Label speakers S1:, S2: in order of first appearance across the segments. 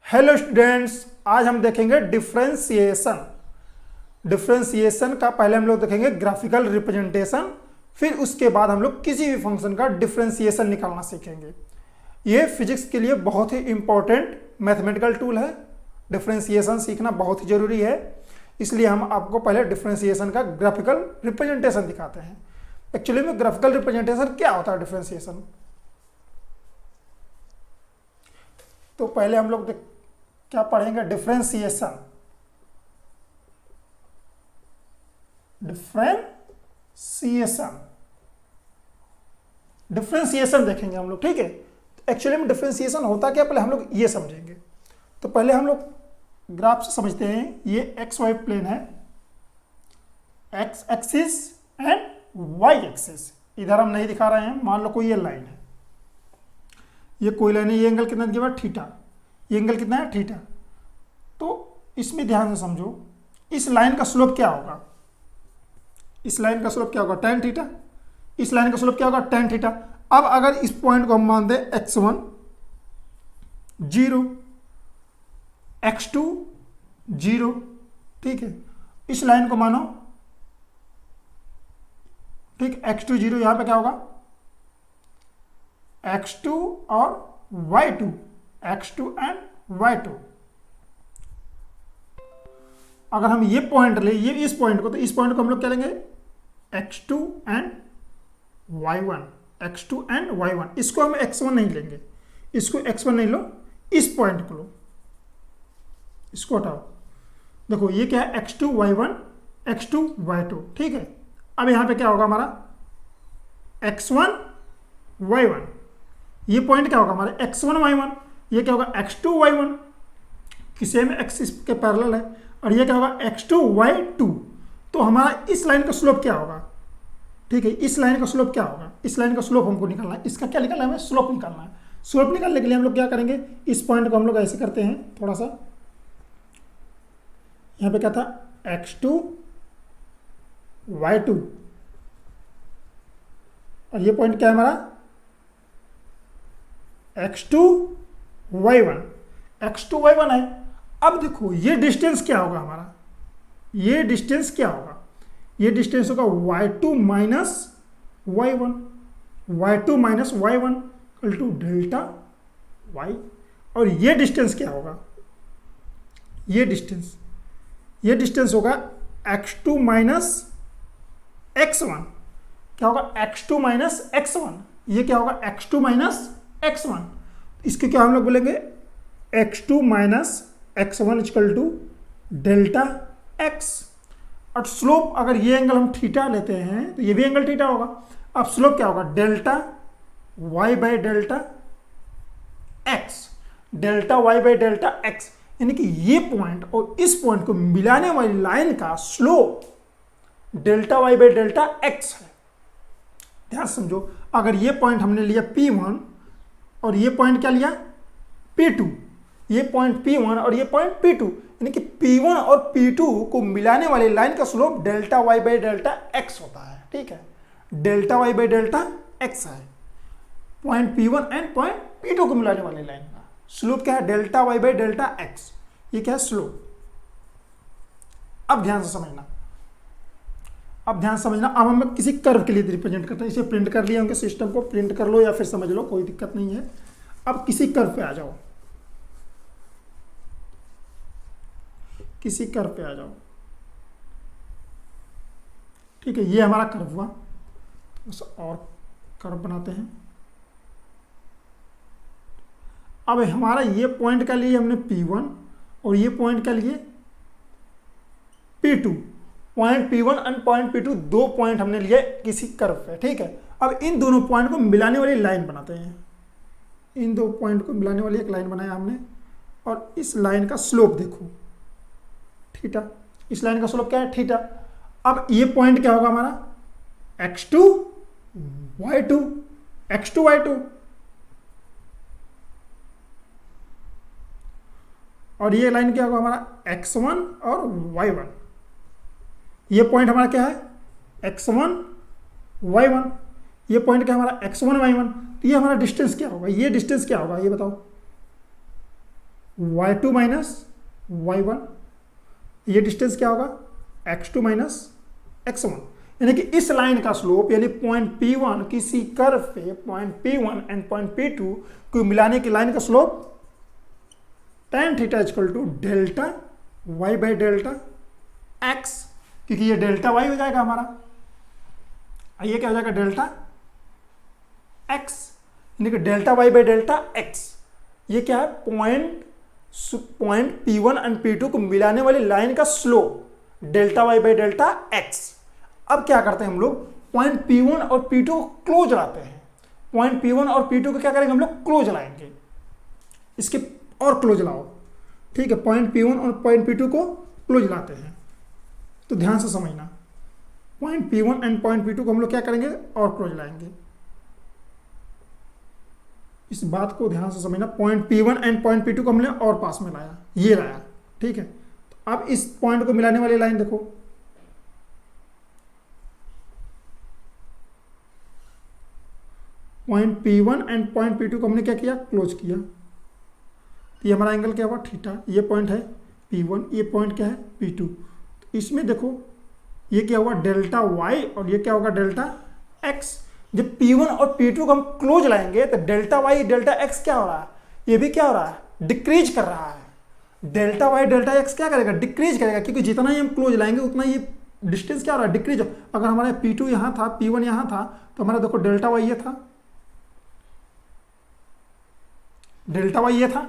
S1: Hello students, आज हम देखेंगे डिफरेंशिएशन। डिफरेंशिएशन का पहले हम लोग देखेंगे ग्राफिकल रिप्रेजेंटेशन, फिर उसके बाद हम लोग किसी भी फंक्शन का डिफरेंशिएशन निकालना सीखेंगे। ये फिजिक्स के लिए बहुत ही इंपॉर्टेंट मैथमेटिकल टूल है। डिफरेंशिएशन सीखना बहुत ही जरूरी है, इसलिए हम आपको पहले डिफरेंशिएशन का ग्राफिकल रिप्रेजेंटेशन दिखाते हैं। एक्चुअली में ग्राफिकल रिप्रेजेंटेशन क्या होता है डिफरेंशिएशन, तो पहले हम लोग क्या पढ़ेंगे, डिफरेंशिएशन। डिफरेंशिएशन देखेंगे हम लोग, ठीक है। एक्चुअली में डिफरेंशिएशन होता क्या, पहले हम लोग ये समझेंगे। तो पहले हम लोग ग्राफ से समझते हैं। ये एक्स वाई प्लेन है, X axis and Y axis. इधर हम नहीं दिखा रहे हैं, मान लो कोई ये लाइन है, ये कोई लाइन है, ये एंगल कितना दिया हुआ है, थीटा। ये एंगल कितना है, थीटा। तो इसमें ध्यान से समझो, इस लाइन का स्लोप क्या होगा, इस लाइन का स्लोप क्या होगा, tan थीटा। इस लाइन का स्लोप क्या होगा, tan थीटा। अब अगर इस पॉइंट को हम मान दें x1 0, x2 0, ठीक है। इस लाइन को मानो, ठीक, x2 0, यहां पे क्या होगा, x2 और y2, x2 एंड y2। अगर हम ये पॉइंट ले, ये इस पॉइंट को, तो इस पॉइंट को हम लोग क्या लेंगे, x2 and y1, x2 and y1। इसको हम x1 नहीं लेंगे, इसको x1 नहीं लो, इस पॉइंट को लो, इसको हटाओ। देखो ये क्या है, x2 y1, x2 y2, ठीक है। अब यहां पे क्या होगा हमारा, x1 y1। ये पॉइंट क्या होगा हमारे, x1 y1। ये क्या होगा, x2 y1, कि सेम एक्सिस के पैरेलल है। और ये क्या होगा, x2 y2। तो हमारा इस लाइन का स्लोप क्या होगा, ठीक है। इस लाइन का स्लोप क्या होगा, इस लाइन का स्लोप हमको निकालना है। इसका क्या निकालना है, हमें स्लोप निकालना है। स्लोप निकालने के लिए हम लोग क्या करेंगे, इस पॉइंट को हम लोग ऐसे करते हैं थोड़ा सा, यहां पे क्या था, x2 y2, और ये पॉइंट क्या है हमारा, x2 y1, x2 y1 है। अब देखो ये डिस्टेंस क्या होगा हमारा, ये डिस्टेंस क्या होगा, ये डिस्टेंस होगा y2 minus y1, y2 minus y1 equal to delta y। और ये डिस्टेंस क्या होगा, ये डिस्टेंस होगा x2 माइनस x1। क्या होगा, x2 माइनस x1। ये क्या होगा, x2 माइनस x1। इसके क्या हम लोग बोलेंगे, x2 minus x1 equal to delta x। और स्लोप, अगर ये एंगल हम थीटा लेते हैं तो ये भी एंगल थीटा होगा। अब स्लोप क्या होगा, delta y by delta x, delta y by delta x। यानी कि ये पॉइंट और इस पॉइंट को मिलाने वाली लाइन का slope delta y by delta x है। ध्यान समझो, अगर ये पॉइंट हमने लिया P1 और ये पॉइंट क्या लिया, P2, ये पॉइंट P1 और ये पॉइंट P2, यानी कि P1 और P2 को मिलाने वाली लाइन का slope delta y by delta x होता है, ठीक है। Delta y by delta x है point P1 and point P2 को मिलाने वाली लाइन का स्लोप क्या है, delta y by delta x। ये क्या है, स्लोप। अब ध्यान से समझना, अब हम किसी कर्व के लिए रिप्रेजेंट करते हैं। इसे प्रिंट कर लिया, उनके सिस्टम को प्रिंट कर लो या फिर समझ लो, कोई दिक्कत नहीं है। अब किसी कर्व पे आ जाओ, किसी कर्व पे आ जाओ, ठीक है। ये हमारा कर्व हुआ, और कर्व बनाते हैं। अब हमारा ये पॉइंट का लिए हमने P1 और ये पॉइंट का लिए P2। Point P1 and point P2 दो पॉइंट हमने लिए किसी कर्व पे, ठीक है। अब इन दोनों पॉइंट को मिलाने वाली लाइन बनाते हैं। इन दो पॉइंट को मिलाने वाली एक लाइन बनाया हमने, और इस लाइन का स्लोप देखो, थीटा। इस लाइन का स्लोप क्या है, थीटा। अब ये पॉइंट क्या होगा हमारा, x2 y2, x2 y2। और ये लाइन क्या होगा हमारा, x1 और y1। ये पॉइंट हमारा क्या है, x1 y1। ये पॉइंट क्या है हमारा, x1 y1। तो ये हमारा डिस्टेंस क्या होगा, ये डिस्टेंस क्या होगा, ये बताओ। y2 माइनस y1, ये डिस्टेंस क्या होगा x2 माइनस x1। यानी कि इस लाइन का स्लोप यानी पॉइंट P1 किसी कर्व पे point P1 and point P2 को मिलाने की लाइन का slope tan theta equal to delta y by delta x, क्योंकि ये डेल्टा y हो जाएगा हमारा, ये क्या हो जाएगा डेल्टा x, यानी कि delta y by delta x। ये क्या है पॉइंट P1 एंड P2 को मिलाने वाली लाइन का slope delta y by delta x। अब क्या करते हैं हम लोग, पॉइंट P1 और P2 को क्लोज लाते हैं। पॉइंट P1 और P2 को क्या करेंगे हम लोग क्लोज लाएंगे, इसके और क्लोज लाओ, ठीक है। पॉइंट P1 और पॉइंट P2 को क्लोज लाते हैं, तो ध्यान से समझना, point P1 and point P2 को हम लोग क्या करेंगे और क्लोज लाएंगे। इस बात को ध्यान से समझना, point P1 and point P2 को हमने और पास में लाया, ये लाया, ठीक है। तो अब इस पॉइंट को मिलाने वाली लाइन देखो, point P1 and point P2 को हमने क्या किया क्लोज किया, तो ये हमारा एंगल क्या हुआ थीटा। ये पॉइंट है P1, ये पॉइंट क्या है P2। तो इसमें देखो ये क्या हुआ डेल्टा y और ये क्या होगा डेल्टा x। जब P1 और P2 को हम क्लोज लाएंगे तो डेल्टा y डेल्टा x क्या हो रहा है, ये भी क्या हो रहा है डिक्रीज कर रहा है। डेल्टा y डेल्टा x क्या करेगा डिक्रीज करेगा, क्योंकि जितना ही हम क्लोज लाएंगे उतना ये डिस्टेंस क्या हो रहा है डिक्रीज। अगर हमारा P2 यहाँ था P1 यहाँ था तो हमारा देखो डेल्टा y ये था, डेल्टा y ये था,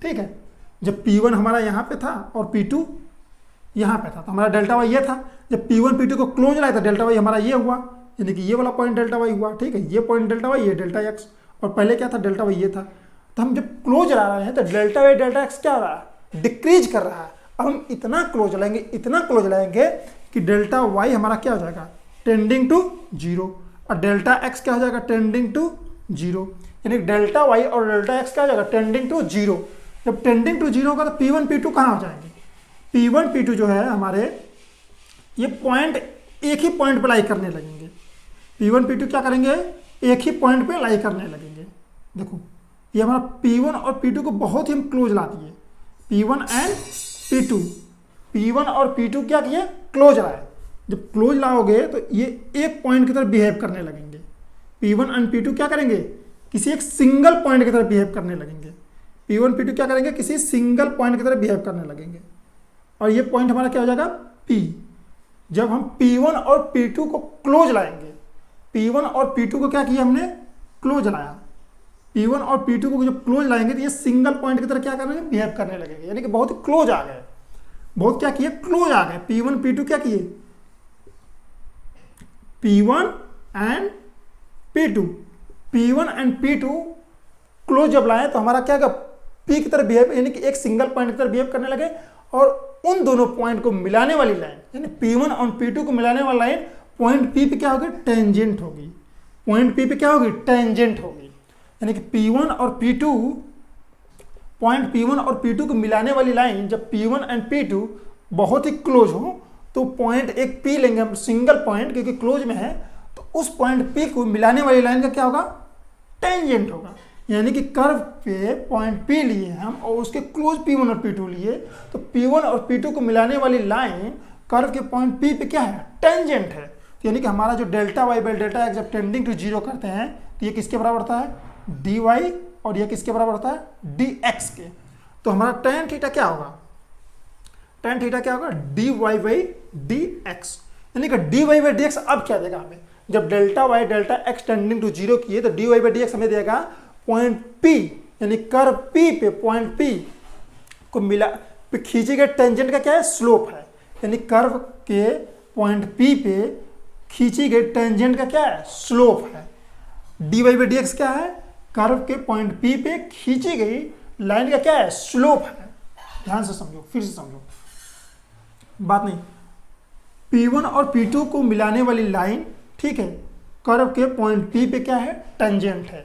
S1: ठीक है। जब P1 हमारा यहाँ पे था और P2 यहाँ पे था तो हमारा डेल्टा y ये था। जब P1 P2 को क्लोज लाया तो डेल्टा y हमारा ये हुआ, यानी कि ये वाला पॉइंट डेल्टा y हुआ, ठीक है। ये पॉइंट डेल्टा y, ये डेल्टा x, और पहले क्या था डेल्टा y ये था। तो हम जब क्लोज ला रहे हैं तो डेल्टा y डेल्टा x क्या हो रहा है डिक्रीज कर रहा है। अब हम इतना क्लोज लाएंगे, इतना क्लोज लाएंगे कि डेल्टा y हमारा क्या हो जाएगा टेंडिंग टू जीरो, और डेल्टा x क्या हो जाएगा टेंडिंग टू जीरो, यानी डेल्टा y और डेल्टा x क्या हो जाएगा टेंडिंग टू जीरो। जब टेंडिंग टू जीरो होगा तो P1 P2 कहाँ हो जाएंगे, P1 P2 जो है हमारे ये पॉइंट एक ही पॉइंट पे लाई करने लगेंगे। P1 P2 क्या करेंगे एक ही पॉइंट पे लाई करने लगेंगे। देखो ये हमारा P1 और P2 को बहुत ही हम क्लोज ला दिए, P1 एंड P2, P1 और P2 क्या किए क्लोज लाए। जब क्लोज लाओगे तो ये एक पॉइंट की तरह बिहेव करने लगेंगे। P1 एंड P2 क्या करेंगे किसी एक सिंगल पॉइंट की तरह बिहेव करने लगेंगे। P1 P2 क्या करेंगे किसी सिंगल पॉइंट की तरह बिहेव करने लगेंगे, और ये पॉइंट हमारा क्या हो जाएगा P। जब हम P1 और P2 को क्लोज लाएंगे, P1 और P2 को क्या किया हमने क्लोज लाया, P1 और P2 को जब क्लोज लाएंगे तो ये सिंगल पॉइंट की तरह क्या करेंगे बिहेव करने लगेंगे, यानी कि बहुत ही क्लोज आ गए, बहुत क्या किए क्लोज आ गए। P1 P2 क्या किए P1 and P2, P1 and P2 close जब लाए तो हमारा क्या P की तरह बिहेव, यानी कि एक सिंगल पॉइंट की तरह बिहेव करने लगे, और उन दोनों पॉइंट को मिलाने वाली लाइन यानी P1 और P2 को मिलाने वाली लाइन पॉइंट P पे क्या होगी टेंजेंट होगी, पॉइंट P पे क्या होगी टेंजेंट होगी। यानी कि P1 और P2 पॉइंट P1 और P2 को मिलाने वाली लाइन जब P1 एंड P2 बहुत ही क्लोज हो तो पॉइंट एक P लेंगे हम सिंगल पॉइंट, क्योंकि क्लोज में है, तो उस पॉइंट P को मिलाने वाली लाइन का क्या होगा टेंजेंट होगा। यानी कि कर्व पे पॉइंट P लिए हम और उसके क्लोज P1 और P2 लिए, तो P1 और P2 को मिलाने वाली लाइन कर्व के पॉइंट P पे क्या है टेंजेंट है। तो यानी कि हमारा जो delta y by delta x जब टेंडिंग टू जीरो करते हैं तो ये किसके बराबर होता है dy, और ये किसके बराबर होता है dx के। तो हमारा tan थीटा क्या होगा, tan थीटा क्या होगा dy बाई dx, यानी कि dy बाई dx अब क्या देगा हमें, जब delta y delta x tending to zero किए तो dy बाई dx हमें देगा पॉइंट P, यानी कर्व P पे पॉइंट P को मिला पे खींचे गए टेंजेंट का क्या है स्लोप है, यानी कर्व के पॉइंट P पे खींची गई टेंजेंट का क्या है स्लोप है। dy बाई dx क्या है कर्व के पॉइंट P पे खींची गई लाइन का क्या है स्लोप है। ध्यान से समझो, फिर से समझो बात नहीं, P1 और P2 को मिलाने वाली लाइन, ठीक है, कर्व के पॉइंट P पे क्या है टेंजेंट है।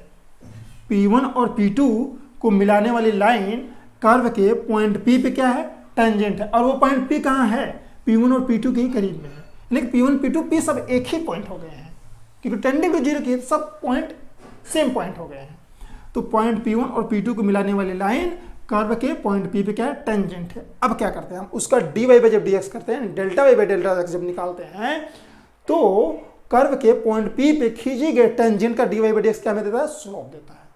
S1: P1 और P2 को मिलाने वाली लाइन कर्व के पॉइंट P पे क्या है टेंजेंट है, और वो पॉइंट P कहाँ है P1 और P2 के ही करीब में है, लेकिन P1 P2 P सब एक ही पॉइंट हो गए हैं, क्योंकि टेंडिंग टू जीरो के सब पॉइंट सेम पॉइंट हो गए हैं। तो पॉइंट P1 और P2 को मिलाने वाली लाइन कर्व के पॉइंट पी पे क्या है, टेंजेंट है। अब क्या करते हैं हम, उसका डी वाई बाई जब डी एक्स करते हैं, delta Y by delta X जब निकालते हैं, तो कर्व के पॉइंट पी पे खींची गए टेंजेंट का D Y by D X क्या हमें देता है, स्लोप देता है।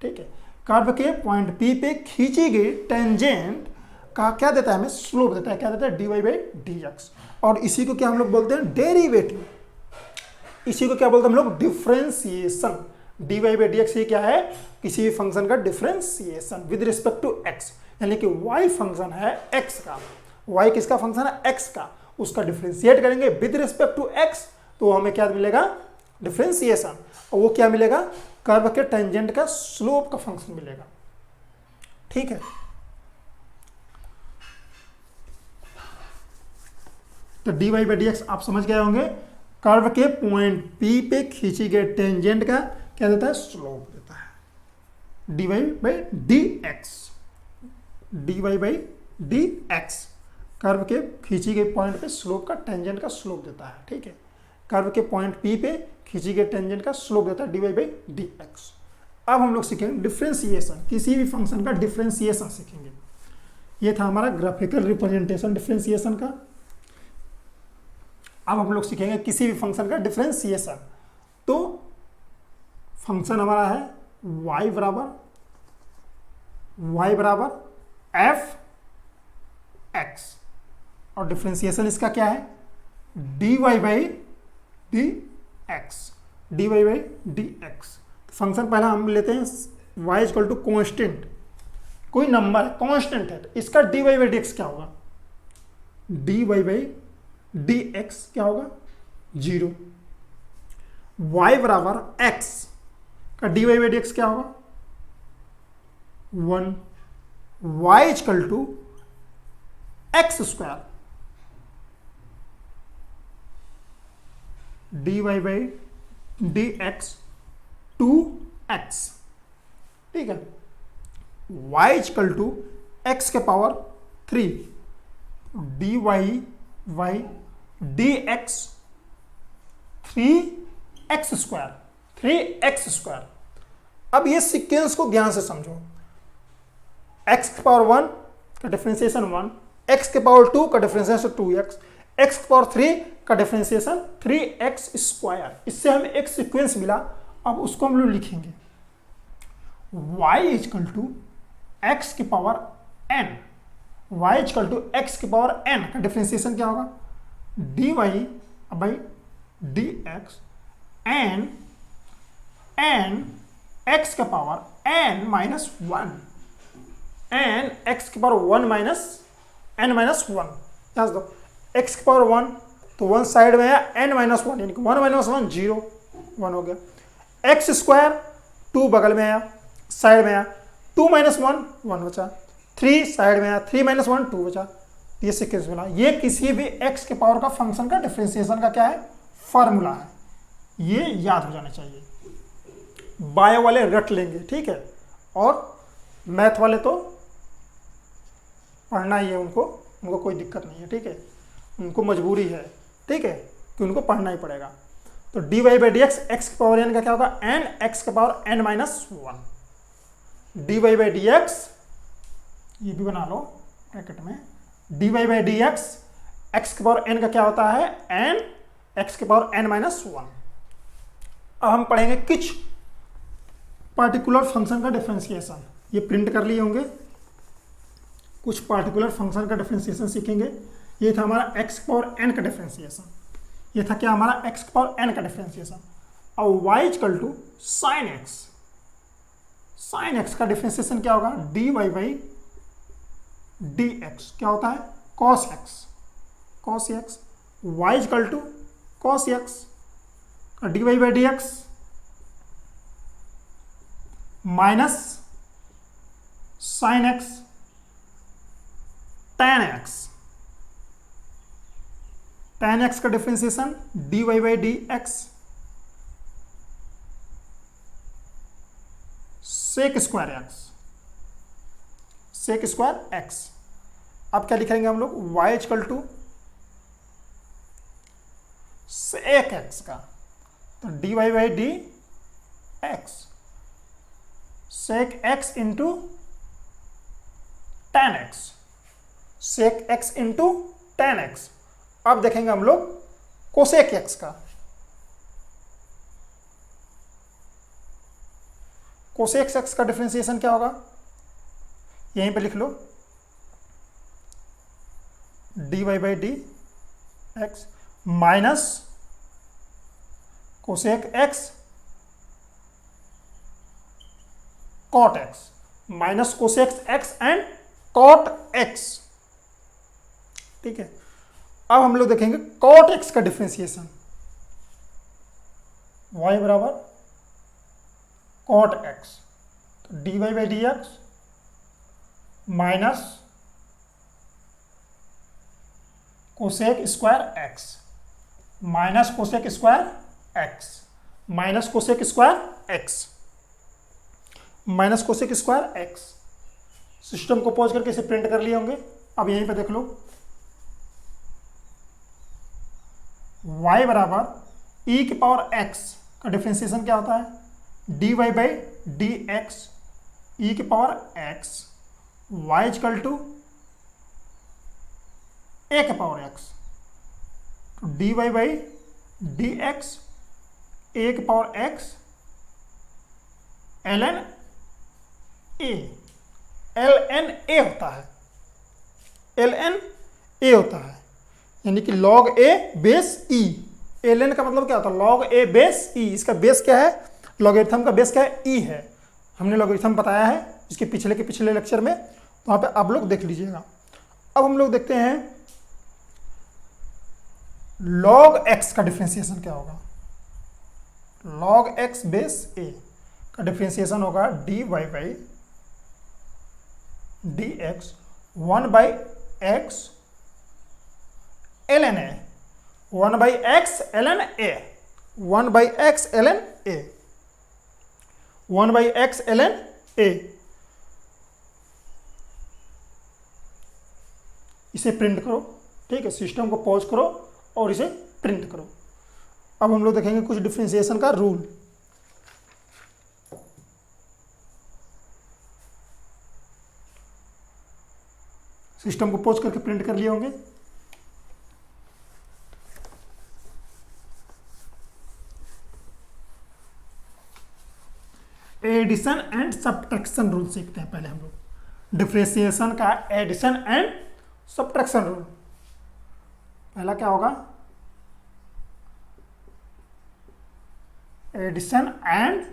S1: ठीक है, कर्व के पॉइंट पी पे खींची गई टेंजेंट का क्या देता है हमें, स्लोप देता है। क्या देता है, D Y by D X. और इसी को क्या हम लोग बोलते हैं, डेरिवेटिव। इसी को क्या बोलते हैं हम लोग, differentiation. D Y by D X ये क्या है, किसी भी फंक्शन का differentiation with respect to X, यानी कि वाई फंक्शन है एक्स का, वाई किसका फंक्शन है, एक्स का, उसका डिफरेंशिएट करेंगे विद रिस्पेक्ट टू एक्स, तो हमें क्या मिलेगा, डिफरेंशिएशन। और वो क्या मिलेगा, कर्व के टेंजेंट का स्लोप का फंक्शन मिलेगा। ठीक है, तो D Y by D X आप समझ गए होंगे, कर्व के पॉइंट पी पे खींची गई टेंजेंट का क्या देता है, स्लोप देता है। D Y by D X, D Y by D X curve के खींची गई पॉइंट पे स्लोप का टेंजेंट का स्लोप देता है। ठीक है, कर्व के पॉइंट पी पे खींची गई टेंजेंट का स्लोप देता है D Y by D X. अब हम लोग सीखेंगे डिफरेंशिएशन, किसी भी फंक्शन का डिफरेंशिएशन सीखेंगे। ये था हमारा ग्राफिकल रिप्रेजेंटेशन डिफरेंशिएशन का। अब हम लोग सीखेंगे किसी भी फंक्शन का डिफरेंशिएशन। तो फंक्शन हमारा है y बराबर एफ एक्स, और डिफरेंशिएशन इसका क्या है, D Y by D X, D Y by D X. Function पहला हम लेते हैं y इक्वल टू कॉन्स्टेंट, कोई नंबर है कॉन्स्टेंट है, तो इसका D Y by D X क्या होगा, D Y by D X क्या होगा, 0। y बराबर x का D Y by D X क्या होगा, 1। y equal to X square, D Y by D X 2x। ठीक है, y इक्वल टू एक्स के power 3, D Y by D X 3x square, 3x square. अब ये sequence को ध्यान से समझो, x के पावर 1 का डिफरेंशिएशन 1, x के पावर 2 का डिफरेंशिएशन 2x, x के पावर 3 का डिफरेंशिएशन 3x स्क्वायर। इससे हमें एक सीक्वेंस मिला। अब उसको हम लोग लिखेंगे y इक्वल टू एक्स के power n, y equal to X के पावर n का डिफरेंशिएशन क्या होगा, D Y by D X N X का power n minus 1, N X के पावर 1 माइनस n माइनस 1। ध्यान दो, x के पावर 1 तो 1 साइड में है, n माइनस 1 यानी कि 1 माइनस 1 0, 1 हो गया। x स्क्वायर 2 बगल में आया, साइड में आया, 2 माइनस 1 1 बचा, 3 साइड में आया, 3 माइनस 1 2 बचा। ये सीक्वेंस मिला। ये किसी भी x के पावर का फंक्शन का डिफरेंशिएशन का क्या है, फार्मूला है। ये याद हो जाना चाहिए, बायो वाले रट लेंगे। ठीक है, और मैथ वाले तो पढ़ना ही है, उनको कोई दिक्कत नहीं है। ठीक है, उनको मजबूरी है। ठीक है, कि उनको पढ़ना ही पड़ेगा। तो D Y by D X, X के पावर n का क्या होगा, एन एक्स के power n minus 1। D Y by D X, ये भी बना लो ब्रैकेट में, D Y by D X, X के पावर n का क्या होता है, n एक्स के पावर n माइनस 1। अब हम पढ़ेंगे कुछ पार्टिकुलर फंक्शन का डिफरेंशिएशन। ये प्रिंट कर लिए होंगे। कुछ पार्टिकुलर फंक्शन का डिफरेंशिएशन सीखेंगे। ये था हमारा x के पावर n का डिफरेंशिएशन। ये था क्या हमारा x के पावर n का डिफरेंशिएशन। और y equal to sine x, sine x का डिफरेंशिएशन क्या होगा, D Y by D X क्या होता है, cos x, cos x। y equal to cos x का D Y by D X minus sine x tan x, tan x का differentiation D Y by D X sec square X, sec square X. अब क्या लिखेंगे हम लोग, y equal to sec X का, तो D Y by D X sec X into tan x, sec x into tan x। अब देखेंगे हम लोग कोसेक x का। कोसेक x का डिफरेंशिएशन क्या होगा, यहीं पे लिख लो, dy by D X minus cosec x cot x minus cosec x and cot x। ठीक है, अब हम लोग देखेंगे कॉट x का डिफरेंशिएशन, y बराबर कॉट x, तो dy by D X minus cosec square x minus cosec square x minus cosec square x minus cosec square x। System को पॉज करके इसे प्रिंट कर लिए होंगे। अब यहीं पे देख लो, y बराबर e की पावर x का डिफरेंशिएशन क्या होता है, dy by D X E की power x, y equal to a के पावर x, तो dy by D X A के power x ln a, ln a होता है, ln a होता है, यानी कि log a base e। ln का मतलब क्या होता है, log a बेस e। इसका बेस क्या है, लॉगरिथम का बेस क्या है, e है। हमने लॉगरिथम बताया है इसके पिछले लेक्चर में, तो वहाँ पे आप लोग देख लीजिएगा। अब हम लोग देखते हैं log x का डिफरेंशिएशन क्या होगा। log x बेस a का डिफरेंशिएशन होगा dy by D x 1 by x ln a, 1 by x ln a, 1 by x ln a, 1 by x ln a। इसे प्रिंट करो, ठीक है, सिस्टम को पॉज करो और इसे प्रिंट करो। अब हम लोग देखेंगे कुछ डिफरेंशिएशन का रूल। सिस्टम को पॉज करके प्रिंट कर लिए होंगे। एडिशन एंड सब्ट्रैक्शन रूल सीखते हैं पहले हम लोग। डिफरेंशिएशन का एडिशन एंड सब्ट्रैक्शन रूल, पहला क्या होगा, एडिशन एंड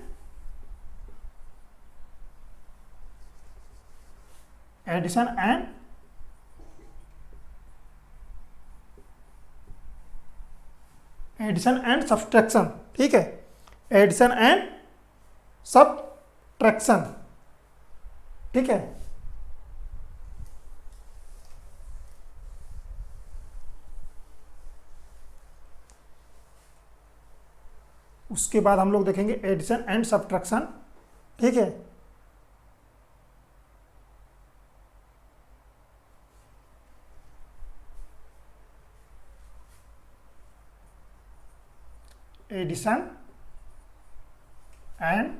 S1: सब्ट्रैक्शन। ठीक है, एडिशन एंड सब्ट्रैक्शन, ठीक है। उसके बाद हम लोग देखेंगे एडिशन एंड सब्ट्रैक्शन, ठीक है। Addition and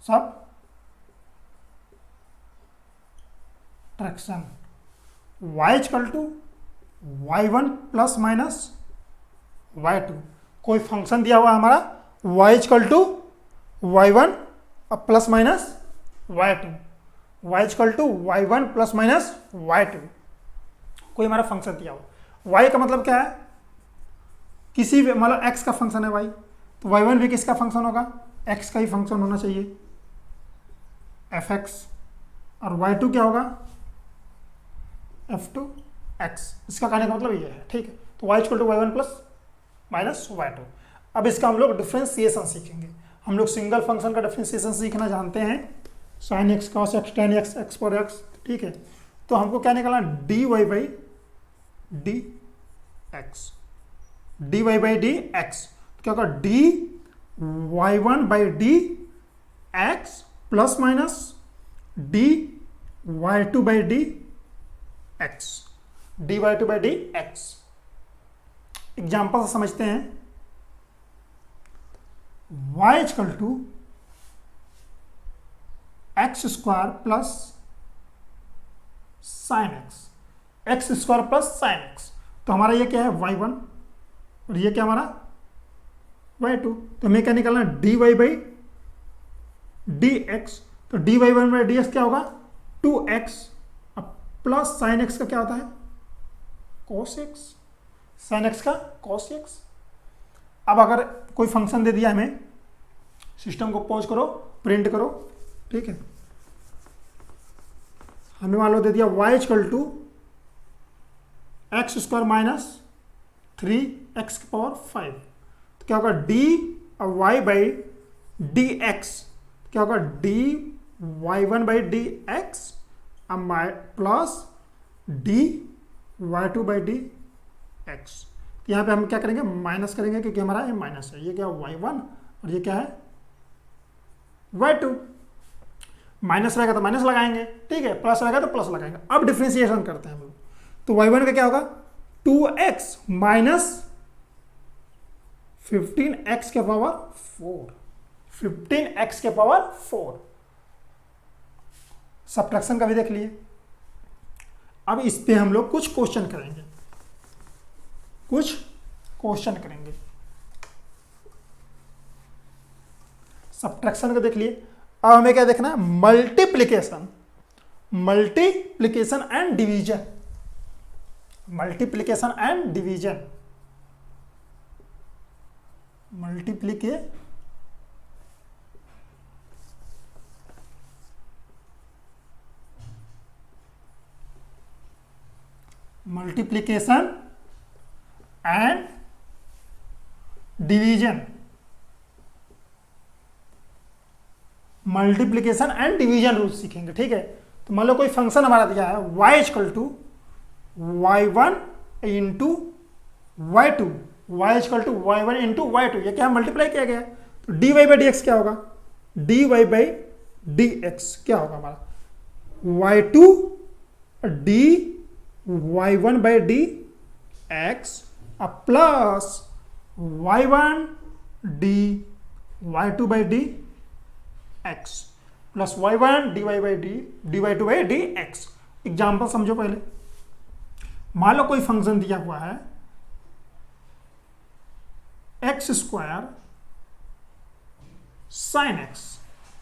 S1: subtraction, y equal to y1 plus minus y2। कोई फंक्शन दिया हुआ हमारा y equal to y1 plus minus y2, y equal to y1 plus minus y2, कोई हमारा फंक्शन दिया हुआ। y का मतलब क्या है, किसी भी मतलब x का फंक्शन है y, तो y1 भी किसका फंक्शन होगा, x का ही फंक्शन होना चाहिए, fx, और y2 क्या होगा, f2x। इसका कहने का मतलब ये है, ठीक है। तो y equal to y1 plus minus y2। अब इसका हम लोग डिफरेंशिएशन सीखेंगे। हम लोग सिंगल फंक्शन का डिफरेंशिएशन सीखना जानते हैं, sin x cos x tan x x पर x, ठीक है। तो हमको क्या निकालना, dy by D X, dy by D X क्या होगा, D y1 by D X plus minus D y2 by D X, D y2 by D X. Example से समझते हैं, y equal to X square plus sine X, X square plus sine X. तो हमारा ये क्या है y1 और ये क्या हमारा y2। तो हमें क्या निकालना है dy बाई डी एक्स। तो dy बाई डी एक्स क्या होगा 2x, अब प्लस साइन एक्स का क्या होता है cos x, साइन एक्स का cos x। अब अगर कोई फंक्शन दे दिया हमें, सिस्टम को पॉज करो, प्रिंट करो, ठीक है। हमें मान लो दे दिया y equal to X square minus 3x की पावर 5। तो क्या होगा D Y by D X, क्या होगा D y1 by D X plus D y2 by D X. तो यहाँ पे हम क्या करेंगे माइनस करेंगे, क्योंकि हमारा ये माइनस है। ये क्या y1 और ये क्या है y2। माइनस रहेगा तो माइनस लगाएंगे, ठीक है, प्लस रहेगा तो प्लस लगाएंगे। अब डिफ्रेंसिएशन करते हैं हम लोग। तो y1 का क्या होगा 2x माइनस 15x के पावर 4, 15x के पावर 4। सब्ट्रैक्शन का भी देख लिए। अब इस पे हम लोग कुछ क्वेश्चन करेंगे, कुछ क्वेश्चन करेंगे। सब्ट्रैक्शन का देख लिए। अब हमें क्या देखना है multiplication, multiplication and division, multiplication and division, multiplication and division, multiplication and division rule सीखेंगे, ठीक है। तो मान लो कोई फंक्शन हमारा दिया है y equal to y1 into y2, y equal to y1 into y2, ये क्या मल्टीप्लाई किया गया है। तो dy बाई डी एक्स क्या होगा dy बाई डी एक्स क्या होगा हमारा y2 D y1 by D X plus y1 D y2 by D X plus y1 dy by dy2 by D X. Example समझो पहले। मान लो कोई फंक्शन दिया हुआ है एक्स स्क्वायर साइन एक्स,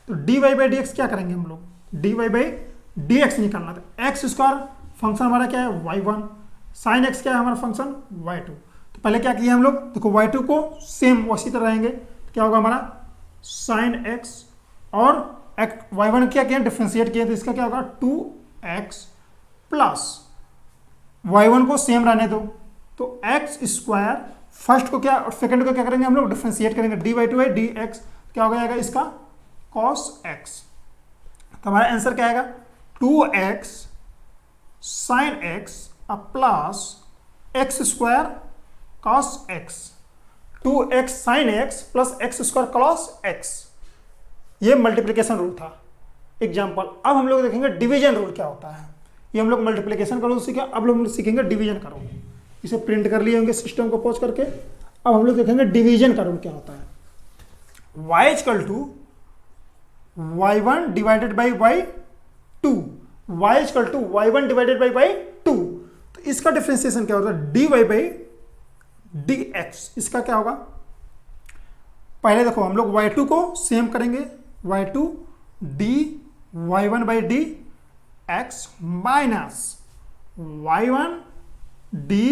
S1: तो dy बाई डी एक्स क्या करेंगे हम लोग dy बाई डी एक्स निकालना था। एक्स स्क्वायर फंक्शन हमारा क्या है y1, साइन एक्स क्या है हमारा फंक्शन y2। तो पहले क्या किया हम लोग देखो y2 को सेम उसी तरह रहेंगे, तो क्या होगा हमारा साइन एक्स और y1 क्या किया डिफ्रेंशिएट किया, तो इसका क्या होगा 2x प्लस y1 को सेम रहने दो, तो x स्क्वायर फर्स्ट को क्या और सेकंड को क्या करेंगे हम लोग डिफ्रेंशिएट करेंगे dy बाई डी एक्स, क्या हो जाएगा इसका cos x। तो हमारा आंसर क्या आएगा 2x sine x plus X square cos x, 2x sine x plus X square cos x। ये मल्टीप्लिकेशन रूल था एग्जाम्पल। अब हम लोग देखेंगे डिवीजन रूल क्या होता है। ये हम लोग मल्टीप्लिकेशन का रूल सीखे, अब लोग सीखेंगे डिवीजन का रूल। इसे प्रिंट कर लिए होंगे सिस्टम को पॉज करके। अब हम लोग देखेंगे डिवीजन का रूल क्या होता है। y equal to y1 divided by y2, y equal to y1 divided by y2। तो इसका डिफ्रेंसिएशन क्या होता है dy बाई dx। इसका क्या होगा पहले देखो हम लोग y2 को सेम करेंगे, y2 D y1 by D X minus y1 D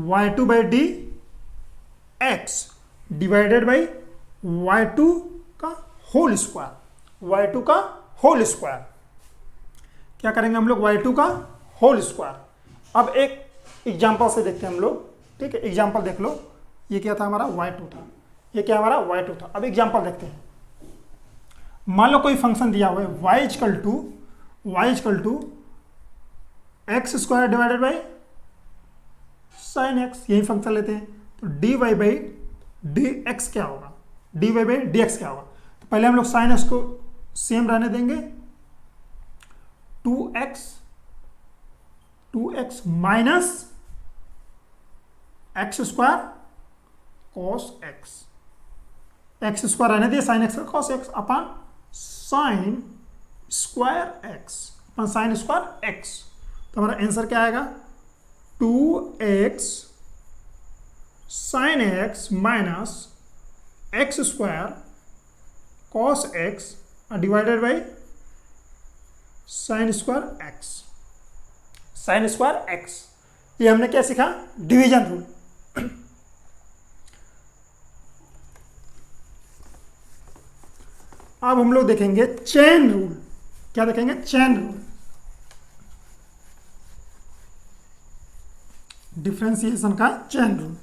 S1: y2 by D x divided by y2 का होल स्क्वायर, y2 का होल स्क्वायर। क्या करेंगे हम लोग y2 का होल स्क्वायर। अब एक एग्जांपल से देखते हैं हम लोग, ठीक है। एग्जांपल देख लो, ये क्या था हमारा y2 था, ये क्या हमारा y2 था। अब एग्जांपल देखते हैं। मान लो कोई फंक्शन दिया हुआ है y equal to X square divided by sine X, यही फंक्शन लेते हैं। तो dy बाई डी एक्स क्या होगा dy बाई डी एक्स क्या होगा। तो पहले हम लोग साइन एक्स को सेम रहने देंगे, 2x minus x square cos x, X square रहने दिए साइन एक्स का cos x upon sine square x, अपन साइन स्क्वायर एक्स। तो हमारा आंसर क्या आएगा 2x sin x minus x square cos x divided by sine square x. Sine square x, ये हमने क्या सीखा? Division rule. अब हम लोग देखेंगे चेन रूल। क्या देखेंगे? Chain rule. डिफरेंशिएशन का चेन रूल।